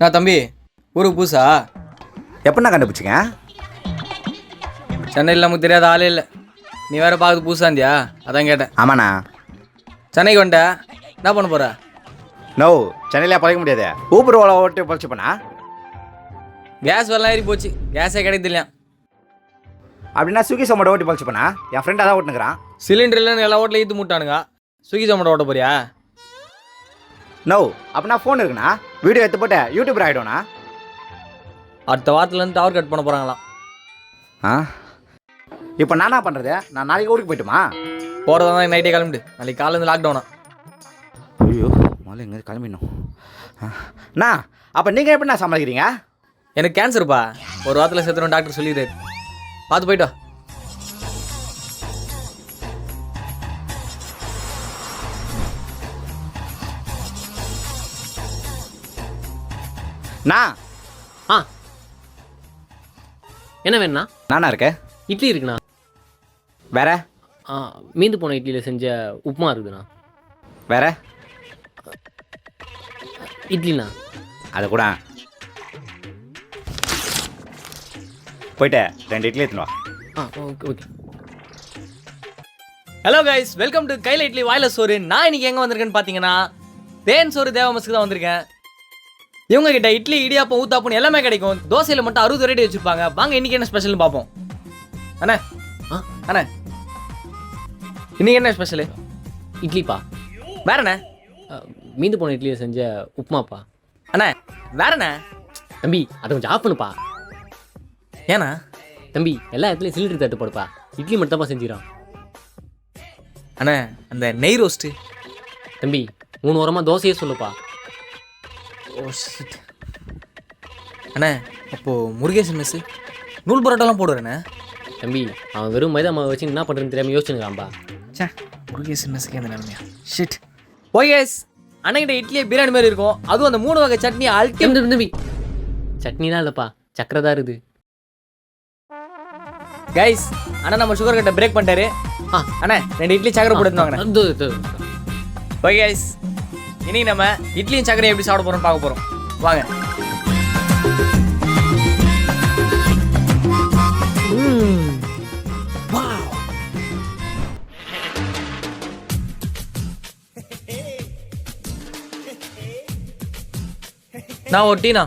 நான் தம்பி ஊருக்கு புதுசா? எப்படிண்ணா கண்டுபிடிச்சிங்க? சென்னையில் நமக்கு தெரியாத ஆளே இல்லை. நீ வேற பார்க்குறது புதுசாந்தியா, அதான் கேட்டேன். ஆமாண்ணா. சென்னைக்கு வந்துட்ட, என்ன பண்ண போற? நோ, சென்னையில பழைக்க முடியாது. ஊபர் ஓலா ஓட்டு பழிச்சுப்பண்ணா. கேஸ் வெள்ளம் ஏறி போச்சு, கேஸே கிடையாது இல்லையா? அப்படின்னா ஸ்விக்கி சொமேட்டோ ஓட்டி பழிச்சுப்பண்ணா. என் ஃப்ரெண்ட் அதான் ஓட்டுனுக்குறான். சிலிண்டர் இல்லைன்னு எல்லா ஓட்டில் ஈத்து முட்டானுங்க. ஸ்விக்கி சொமேட்டோ ஓட்ட போறியா? நோ, அப்படின்னா ஃபோன் இருக்குண்ணா, வீடியோ எடுத்து போட்டு யூடியூபர் ஆகிடும்ண்ணா. அடுத்த வாரத்துலேருந்து டவர் கட் பண்ண போகிறாங்களாம். ஆ, இப்போ நான் என்ன பண்ணுறது? நான் நாளைக்கு ஊருக்கு போய்ட்டுமா? போகிறதா தான் நைட்டே கிளம்பிடு, நாளைக்கு காலேருந்து லாக்டவுனா. ஐயோ, முதல்ல எங்கே கிளம்பிடணும். அண்ணா, அப்போ நீங்கள் எப்படிண்ணா சமாளிக்கிறீங்க? எனக்கு கேன்சருப்பா, ஒரு வாரத்தில் செத்துரும் டாக்டர் சொல்லிடுறாரு. பார்த்து போய்ட்டோ. நான் என்ன வேணுண்ணா? நானா இருக்கேன். இட்லி இருக்குண்ணா. வேற? மீந்து போன இட்லியில் செஞ்ச உப்புமா இருக்குதுண்ணா. வேற? இட்லிண்ணா. அது கூட போயிட்டு 2 இட்லி எடுத்துன்னு வா. Okay okay. Hello guys, welcome to கையில் இட்லி வாயில சோறு. நான் இன்னைக்கு எங்கே வந்திருக்கேன்னு பார்த்தீங்கன்னா தேன் சோறு தேவமஸ்க்கு தான் வந்திருக்கேன். இவங்க கிட்ட இட்லி, இடியாப்பம், ஊத்தாப்பம் எல்லாமே கிடைக்கும். தோசையில் மட்டும் 60 வெரைட்டி வச்சுருப்பாங்க. வாங்க இன்னைக்கு என்ன ஸ்பெஷல்னு பார்ப்போம். அண்ணா அண்ணா, இன்னைக்கு என்ன ஸ்பெஷலு? இட்லிப்பா. வேறண்ணே? மீந்து போன இட்லியை செஞ்ச உப்புமாப்பா. அண்ணா வேறண்ணே? தம்பி அதை கொஞ்சம் ஆஃப் பண்ணுப்பா. ஏண்ணா? தம்பி எல்லா இடத்துலையும் சிலிண்டர் தட்டுப்படுப்பா, இட்லி மட்டும் தான்ப்பா செஞ்சிடும். அண்ணா அந்த நெய் ரோஸ்ட்டு. தம்பி 3 வாரமாக தோசையே சொல்லுப்பா. Oh shit. அண்ணா அப்போது முருகேசன் மெஸ்ஸு நூல் பரோட்டாலாம் போடுறேண்ணே. தம்பி அவன் வெறும் மைதா மாவு வச்சு என்ன பண்ணுறதுன்னு தெரியாமல் யோசிச்சுங்கிறான்பா. சே, முருகேசன் மெஸ்ஸுக்கு எந்த நிலைமையா? ஷிட். ஓய் எஸ், அண்ணங்கிட்ட இட்லியே பிரியாணி மாதிரி இருக்கும். அதுவும் அந்த 3 வகை சட்னி அல்டிமேட். தம்பி சட்னிலாம் இல்லைப்பா, சக்கரை தான் இருக்குது. கைஸ், அண்ணா நம்ம சுகர் கட்டை பிரேக் பண்ணிட்டாரு. அண்ணா 2 இட்லி சக்கரை போட்டு வாங்க. ஓகே கைஸ், இன்னைக்கு நம்ம இட்லியும் சக்கரையும் எப்படி சாப்பிட போறோம் பார்க்க போறோம். வாங்க. நான் ஒரு டீனா.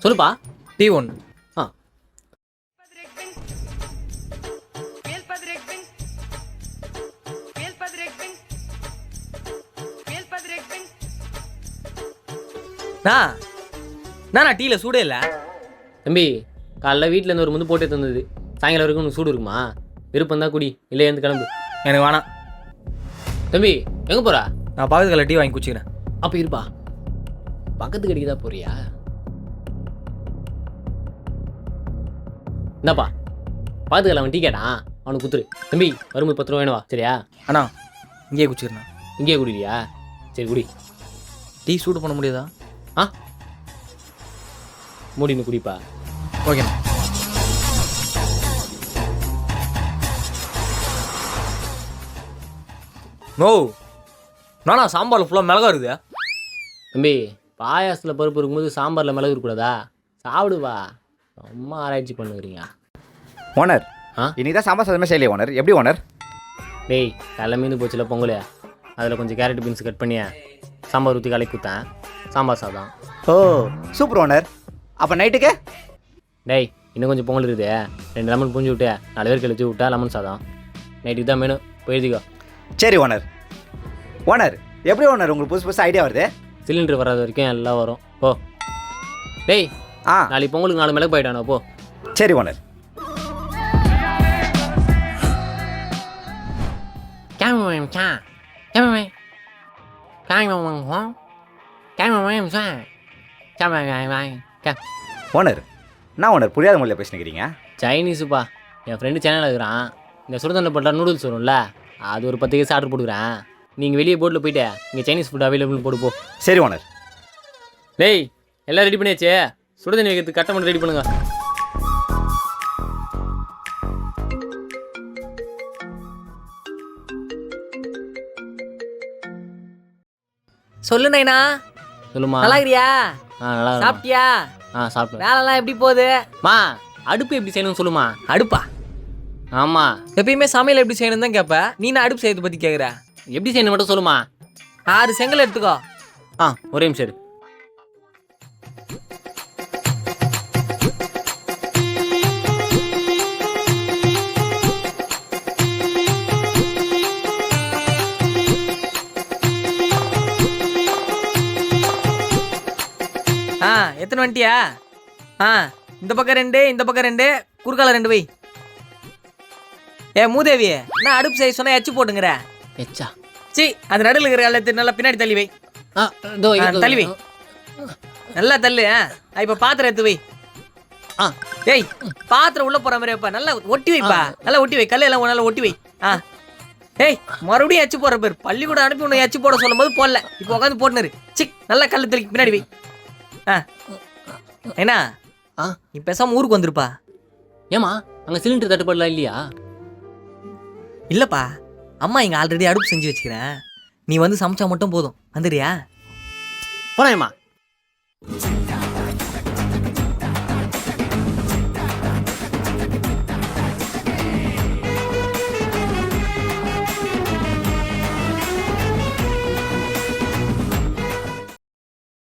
சொல்லுப்பா. டீ 1. நானா டீல சூடே இல்லை. தம்பி காலைல வீட்டிலேருந்து ஒரு முந்து போட்டே தந்தது, சாயங்காலம் வரைக்கும் உனக்கு சூடு இருக்குமா? விருப்பம் தான் குடி, இல்லை இருந்து கிளம்பு. எனக்கு வேணாம். தம்பி எங்கே போகிறா? நான் பக்கத்து கல்ல டீ வாங்கி குடிச்சுக்கிறேன். அப்போ இருப்பா, பக்கத்து கடைக்கு தான் போறியா? இந்தாப்பா பார்த்துக்கல, அவன் டீ கேட்டான், அவனுக்கு குத்துரு. தம்பி வரும்போது 10 ரூபா வேணுவா? சரியா? அண்ணா இங்கேயே குடிச்சிக்கிறேன். இங்கேயே குடிக்கிறியா? சரி குடி. டீ சூடு பண்ண முடியாதா? மூடின்னு குடிப்பா. ஓகேண்ணா. நோ நானா சாம்பாரில் ஃபுல்லாக மிளகா இருக்குதா? தம்பி பாயாசத்தில் பருப்பு இருக்கும்போது சாம்பாரில் மிளகு இருக்கக்கூடாதா? சாப்பிடுவா, ரொம்ப ஆராய்ச்சி பண்ணுறீங்க. ஓனர், இன்னைக்கு தான் சாம்பார் சாதமே செய்யலையே ஓனர். எப்படி ஓனர்? டேய் காலைல மீந்து போச்சுல பொங்கல், அதில் கொஞ்சம் கேரட் பீன்ஸ் கட் பண்ணியா சாம்பார் ஊற்றி கலக்கி கொடுத்தேன், சாம்பார் சாதம். ஓ சூப்பர் ஓனர். அப்போ நைட்டுக்கு? டேய் இன்னும் கொஞ்சம் பொங்கல் இருக்குது, 2 லெமன் புரிஞ்சு விட்டு 4 பேர் கழிச்சு விட்டா லெமன் சாதம். நைட்டுக்கு தான் மெனு, போயிருதிக்கோ. சரி ஓனர். ஓனர் எப்படி ஓனர் உங்களுக்கு புதுசு ஐடியா வருது? சிலிண்டர் வராத வரைக்கும் எல்லாம் வரும். போ. டேய் நாளைக்கு பொங்கலுக்கு 4 மிளகு போயிட்டானோ போ. சரி ஓனர். ஓனர் நான் ஓனர் புரியாத மொழியில் பேசினுக்கிறீங்க. சைனீஸுப்பா, என் ஃப்ரெண்டு சேனலில் இருக்கிறான். இந்த சுடுதண்டை போட்டால் நூடுல்ஸ் வரும்ல, அது ஒரு 10 கேஸ் ஆர்டர் போட்டுக்கிறேன். நீங்கள் வெளியே போட்டில் போயிட்டு இங்கே சைனீஸ் ஃபுட் அவைலபிள் போட்டு போ. சரி ஓனர். டேய் எல்லாம் ரெடி பண்ணியாச்சே, சுடுதண்ணி வைக்கிறதுக்கு கட்டை மட்டும் ரெடி பண்ணுங்க. சொல்லு நைனா. சொல்லுமா. நல்லா இருக்கிறியா? நல்லா இருக்கேன். சாப்பிட்டியா? சாப்பிட்டேன். வேலைலாம் எப்படி போகுது? மா அடுப்பு எப்படி செய்யணும்னு சொல்லுமா. அடுப்பா? ஆமாம். எப்பயுமே சமையல் எப்படி செய்யணும் தான் கேட்ப, நீ நான் அடுப்பு செய்யறதை பற்றி கேட்குற. எப்படி செய்யணும் மட்டும் சொல்லுமா. 6 செங்கல் எடுத்துக்கோ. ஒரே நிமிஷம் இரு. எத்தனை வண்டியா? இந்த பக்கம் 2, இந்த பக்கம் 2, குறுக்கால 2 வை. மூதேவி, நான் அடுப்பு செய்ய சொன்னா எச்சு போட்டுங்கிற. எச்சா? சி, அது நடுவில் இருக்கிற எல்லாத்தையும் நல்லா பின்னாடி தள்ளி வை. தள்ளி வை, நல்லா தள்ளு. இப்போ பாத்திரம் எடுத்து வை. ஏய், பாத்திரம் உள்ள போற மாதிரி வைப்பா, நல்லா ஒட்டி வைப்பா, நல்லா ஒட்டி வை. கல்லையெல்லாம் நல்லா ஒட்டி வை. ஏய், மறுபடியும் எச்சு போடுற பேர். பள்ளிக்கூடம் அனுப்பி உன்னை எச்சு போட சொல்லும் போது போடல, இப்போ உட்காந்து போட்டுனரு. சிக், நல்லா கல்லு தள்ளி பின்னாடி வை. என்ன நீ பேசாம ஊருக்கு வந்துருப்பா. ஏமா அங்க சிலிண்டர் தட்டுப்பாடுலாம் இல்லையா? இல்லப்பா, அம்மா இங்க ஆல்ரெடி அடுப்பு செஞ்சு வச்சுக்கிறேன், நீ வந்து சமைச்சா மட்டும் போதும். வந்துடுறியா? போறேம்மா.